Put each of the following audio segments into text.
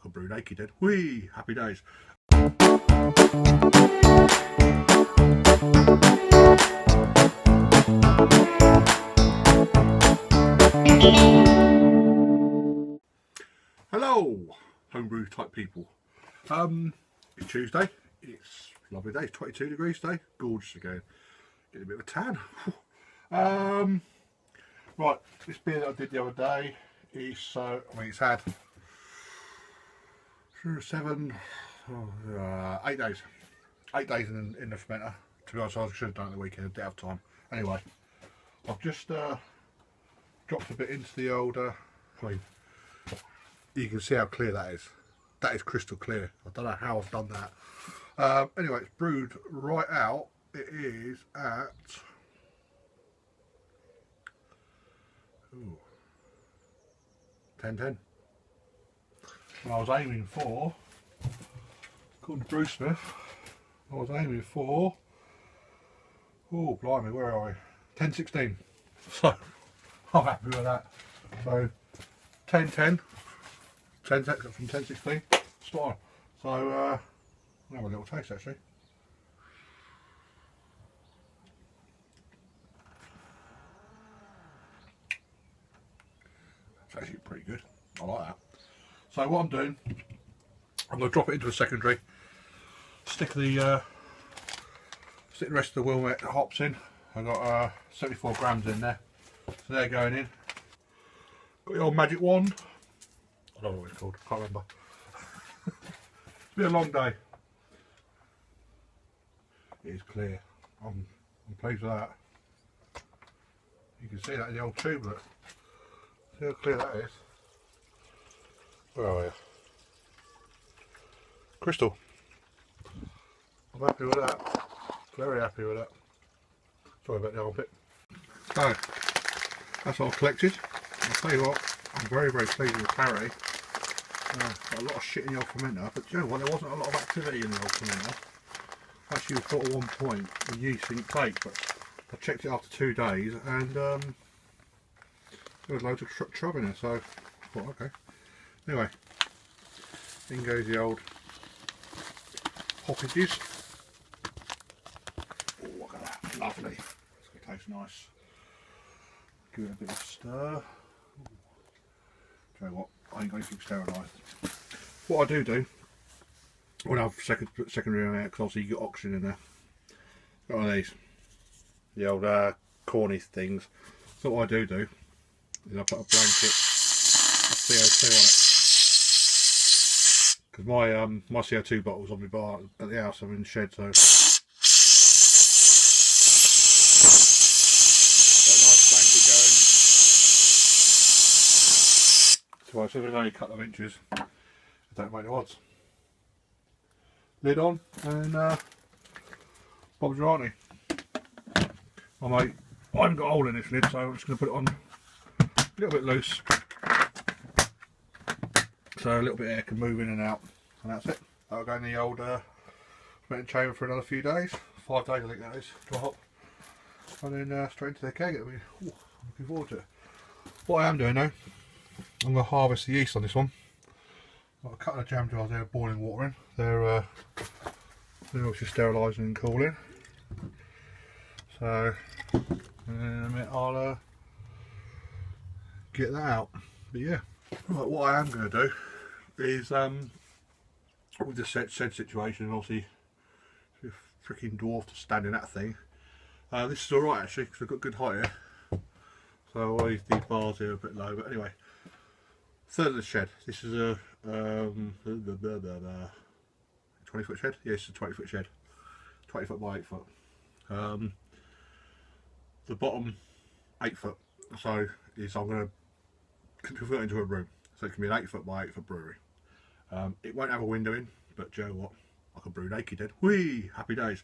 could brew naked then. Whee! Happy days. Hello, homebrew type people. It's Tuesday. It's a lovely day. It's 22 degrees today. Gorgeous again. Getting a bit of a tan. Right, this beer that I did the other day is it's had 8 days. 8 days in the fermenter. To be honest, I should have done it the weekend. I didn't have time. Anyway, I've just dropped a bit into the old. You can see how clear that is. That is crystal clear. I don't know how I've done that. Anyway, it's brewed right out. It is at 10:10. And I was aiming for, according to Brewsmith, I was aiming for, oh blimey, where are we? 10:16. So I'm happy with that. So 10:10. 10 seconds from 10:16. Spot on. So I'll have a little taste actually. It's actually pretty good. I like that. So what I'm doing, I'm going to drop it into a secondary. Stick the rest of the Wilmette hops in. I've got 74 grams in there. So they're going in. Got the old magic wand. I don't know what it's called, I can't remember. It's been a long day. It is clear. I'm pleased with that. You can see that in the old tube, look. See how clear that is. Where are you? Crystal. I'm happy with that. Very happy with that. Sorry about the armpit. So, that's all collected. I'll tell you what, I'm very pleased with the clarity. Got a lot of shit in the old fermenter, but you know what, there wasn't a lot of activity in the old fermenter. Actually, we thought at one point the yeast didn't take, but I checked it after 2 days and there was loads of chub in there, so I thought, okay. Anyway, in goes the old hoppages. Oh, look at that, lovely. It's going to taste nice. Give it a bit of stir. You know what, I ain't got anything sterilised. What I do, when I have secondary on there, because obviously you get oxygen in there. Got one of these, the old corny things. So what I do is I put a blanket of CO2 on it. Because my CO2 bottle's on my bar at the house, I'm in the shed, so. Well, so there's only a couple of inches, it don't make no odds. Lid on and Bob's your auntie. Well mate, I haven't got a hole in this lid, so I'm just going to put it on a little bit loose. So a little bit of air can move in and out, and that's it. That'll go in the old fermenting chamber for another few days. 5 days I think that is, to a hop. And then straight into the keg. I'm looking forward to it. What I am doing though, I'm going to harvest the yeast on this one. Got a couple of jam jars there with boiling water in. They're obviously sterilising and cooling. So in a minute I'll get that out. But yeah, right, what I am going to do is with the shed situation, obviously a freaking dwarf to stand in that thing. This is alright actually because I've got good height here. So I'll leave these bars here a bit low, but anyway. Third of the shed. This is a 20-foot shed. Yes, it's a 20-foot shed. 20 foot by 8 foot. The bottom 8 foot. So I'm going to convert it into a room. So it can be an 8 foot by 8 foot brewery. It won't have a window in, but do you know what? I can brew naked then. Whee! Happy days.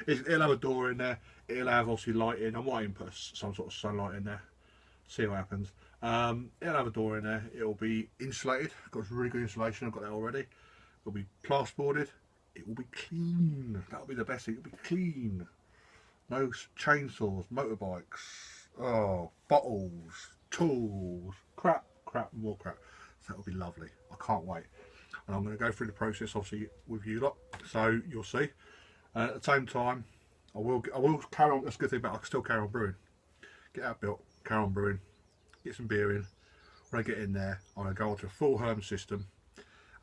It'll have a door in there. It'll have obviously light in. I might even put some sort of sunlight in there. See what happens. It'll have a door in there. It'll be insulated. Got some really good insulation. I've got that already. It'll be plasterboarded. It will be clean. That'll be the best thing. It'll be clean. No chainsaws, motorbikes, bottles, tools, crap, more crap. So that'll be lovely. I can't wait. And I'm going to go through the process obviously with you lot, so you'll see. And at the same time, I will carry on. That's a good thing about it, I can still carry on brewing. Get that built, carry on brewing, get some beer in. When I get in there, I'm going to go onto a full herm system,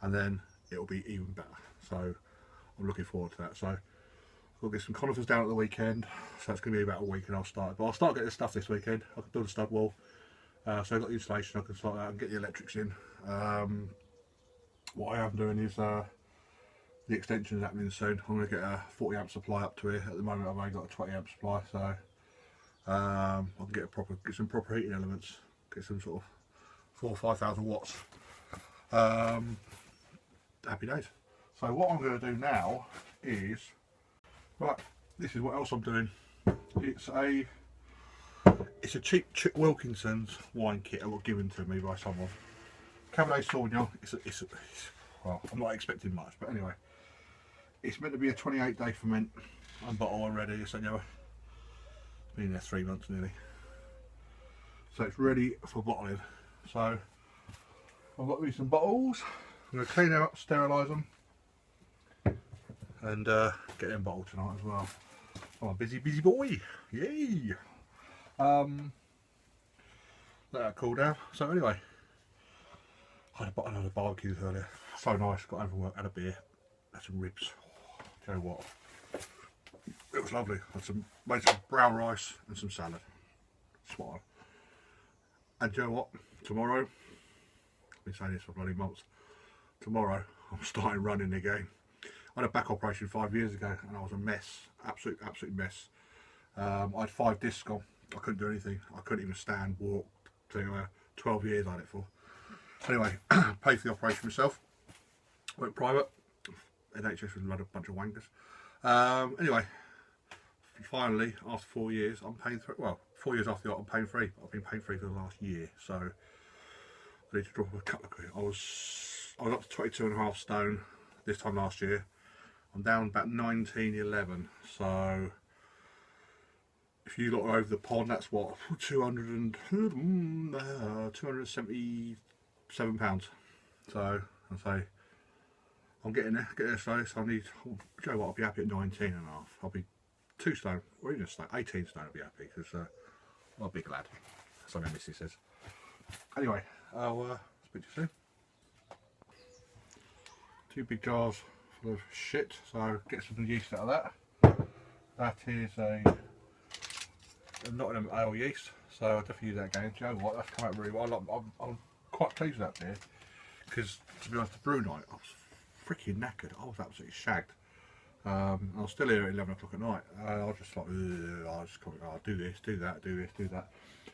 and then it'll be even better. So I'm looking forward to that. So I'll get some conifers down at the weekend, so it's going to be about a week and I'll start. But I'll start getting the stuff this weekend. I can build a stud wall, so I've got the installation, I can start that and get the electrics in. What I am doing is the extension is happening soon. I'm going to get a 40 amp supply up to here. At the moment I've only got a 20 amp supply, so I can get some proper heating elements, get some sort of 4,000 or 5,000 watts. Happy days. So what I'm going to do now is, right, this is what else I'm doing. It's a cheap Wilkinson's wine kit that was given to me by someone. Cabernet Sauvignon. Well, I'm not expecting much, but anyway, it's meant to be a 28-day ferment. I'm bottle already, so it's been there 3 months nearly. So it's ready for bottling. So I've got me some bottles. I'm going to clean them up, sterilise them, and get them bottled tonight as well. I'm a busy boy. Yay! Let that cool down. So anyway, I had another barbecue earlier. So nice. Got home from work, had a beer, had some ribs. Do you know what? It was lovely. Made some brown rice and some salad. Smart. And do you know what? Tomorrow, I've been saying this for bloody months. Tomorrow, I'm starting running again. I had a back operation 5 years ago, and I was a mess. Absolute mess. I had 5 discs on. I couldn't do anything. I couldn't even stand, walk. 12 years I had it for. Anyway, paid for the operation myself. Went private. NHS was a bunch of wankers. Anyway, finally, after 4 years, I'm paying through. Well, 4 years after that, I'm paying free. I've been paying free for the last year, so I need to drop a couple of quid. I was up to 22.5 stone this time last year. I'm down about 1911. So if you look over the pond, that's what, 277 pounds. So I say I'm getting there, so I need. Oh, do you know what? I'll be happy at 19.5. I'll be 2 stone, or even a stone, 18 stone. I'll be happy because I'm a big lad. That's what my missus says. Anyway, I'll speak to you soon. 2 big jars full of shit, so get some yeast out of that. That is a Nottingham ale yeast, so I'll definitely use that again. Do you know what? That's come out really well. I'm quite pleased with that beer because, to be honest, the brew night I was freaking knackered. I was absolutely shagged. I was still here at 11 o'clock at night. I was just like, I'll do this, do that, do this, do that.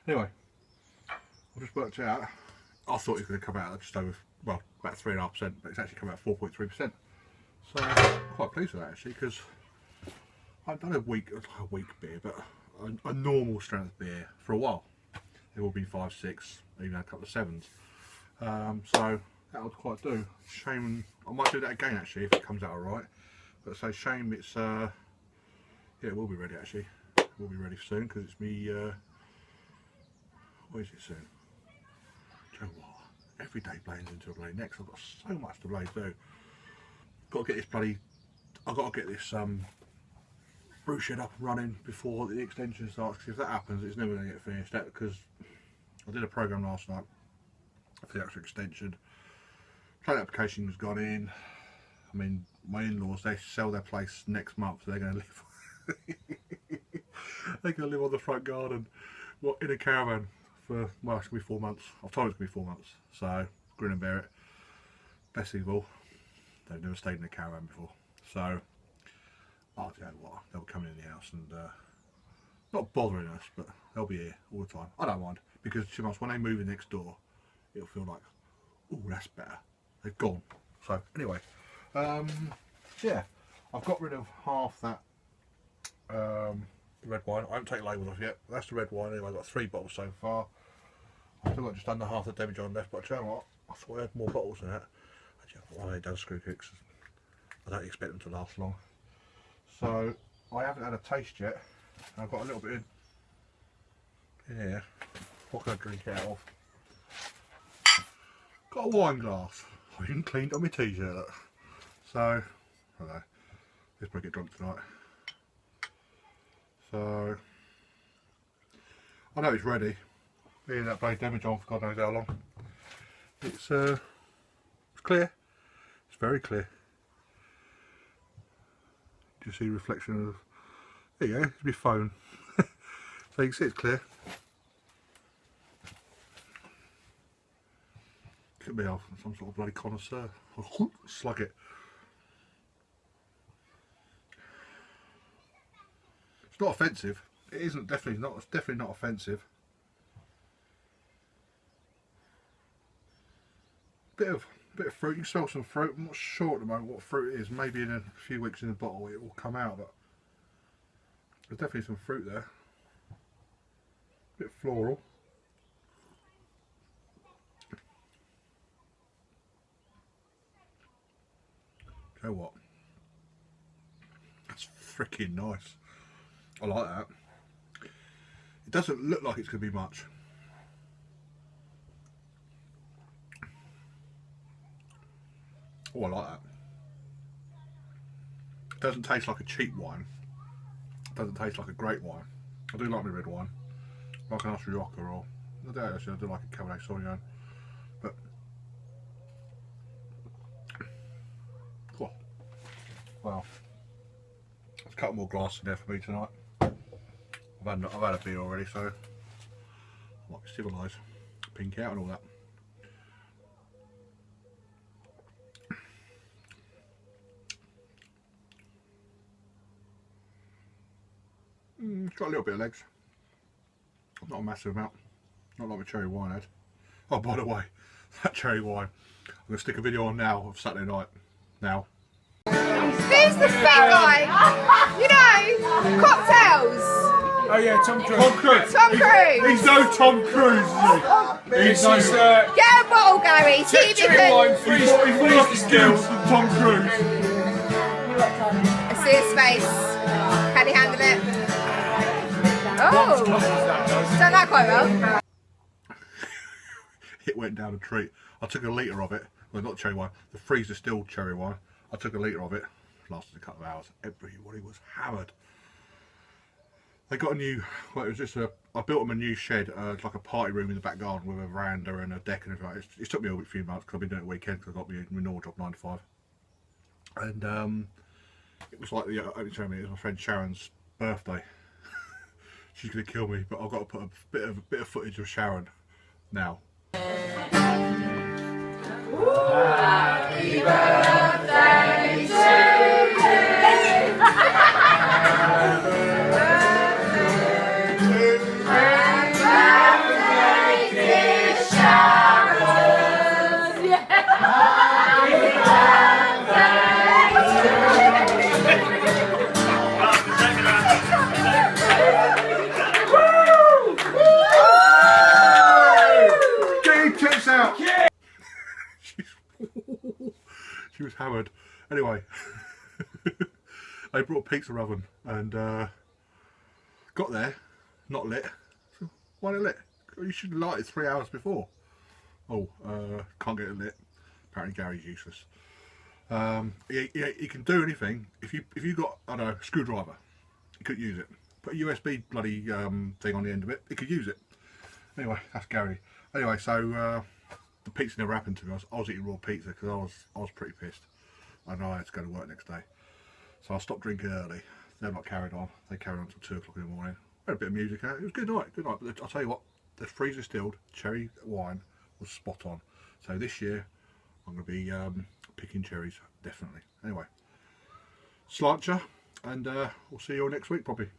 Anyway, I just worked it out. I thought it was going to come out just over, well, about 3.5%, but it's actually come out 4.3%. So I'm quite pleased with that actually, because I've done a weak beer, but a normal strength beer for a while. It will be 5, 6, even a couple of 7s. So that would quite do. Shame, I might do that again actually if it comes out alright. But so shame it's yeah, it will be ready actually. It will be ready soon because it's me. What is it soon? Do you know what? Every day blades into a blade. Next, I've got so much to blade do. Got to get this bloody. I've got to get this brew shed up and running before the extension starts. Because if that happens, it's never going to get finished. Because I did a program last night for the actual extension. Planning application has gone in. I mean, my in-laws, they sell their place next month, so they're going to live. They're going to live on the front garden, well, in a caravan for, well, it's going to be 4 months. I've told them it's going to be 4 months, so grin and bear it. Best thing of all, they've never stayed in a caravan before, so oh, you know what, they'll come in the house and not bothering us, but they'll be here all the time. I don't mind, because to be honest, when they move in next door, it'll feel like, oh, that's better. They've gone. So anyway. Yeah, I've got rid of half that red wine. I haven't taken labels off yet. That's the red wine. Anyway, I've got 3 bottles so far. I've still got just under half the demijohn left, but you know what? I thought I had more bottles than that. Actually, I ain't done screw kicks. I don't expect them to last long. So I haven't had a taste yet. I've got a little bit in here. What can I drink out of? got a wine glass. I even cleaned on my t-shirt. So, I don't know. Let's probably get drunk tonight. So, I know it's ready. Me and that bloody damage on for God knows how long. It's clear. It's very clear. Do you see reflection of? There you go. It's my phone. So you can see it's clear. Could be some sort of bloody connoisseur. Slug it. It's not offensive. It isn't definitely not. It's definitely not offensive. Bit of fruit. You can smell some fruit. I'm not sure at the moment what fruit it is. Maybe in a few weeks in the bottle it will come out, but there's definitely some fruit there. Bit floral. You know what? That's freaking nice. I like that. It doesn't look like it's going to be much. Oh, I like that. It doesn't taste like a cheap wine. It doesn't taste like a great wine. I do like my red wine. Like an Rioja or... I do like a Cabernet Sauvignon. But... Cool. Well... There's a couple more glasses in there for me tonight. I've had a beer already, so... I might be civilised. Pink out and all that. It's got a little bit of legs. Not a massive amount. Not like the cherry wine had. Oh, by the way, that cherry wine. I'm going to stick a video on now of Saturday night. Now. Who's the fat guy? You know, cocktails. Oh yeah, Tom Cruise. Tom Cruise. Tom Cruise. He's no Tom Cruise, is he? He's nice. Get a bottle, Gary. See if you can. Freeze the skills. Tom Cruise. I see his face. Can he handle it? Oh, he's done that quite well. It went down a treat. I took a litre of it. Well, not cherry wine. The freezer distilled cherry wine. I took a litre of it. Lasted a couple of hours. Everybody was hammered. They got a new. Well, it was just a. I built them a new shed. It's like a party room in the back garden with a veranda and a deck and everything. It took me a few months because I've been doing it weekend because I got my normal job 9 to 5. And it was like the opening ceremony. It was my friend Sharon's birthday. She's gonna kill me, but I've got to put a bit of footage of Sharon now. Happy birthday to you. Happy birthday, dear Sharon. Happy out. Yeah. She was hammered. Anyway, I brought a pizza oven and got there, not lit. So why not lit? You should have lighted 3 hours before. Oh, can't get it lit. Apparently Gary's useless. He can do anything. If you got, I don't know, a screwdriver, you could use it. Put a USB bloody thing on the end of it. He could use it. Anyway, that's Gary. Anyway, so the pizza never happened to me. I was eating raw pizza because I was pretty pissed. I know I had to go to work next day, so I stopped drinking early. They're not carried on. They carried on until 2 o'clock in the morning. Had a bit of music out. It was a good night. Good night. But I'll tell you what, the freezer distilled cherry wine was spot on. So this year I'm going to be picking cherries definitely. Anyway, sláinte, and we'll see you all next week probably.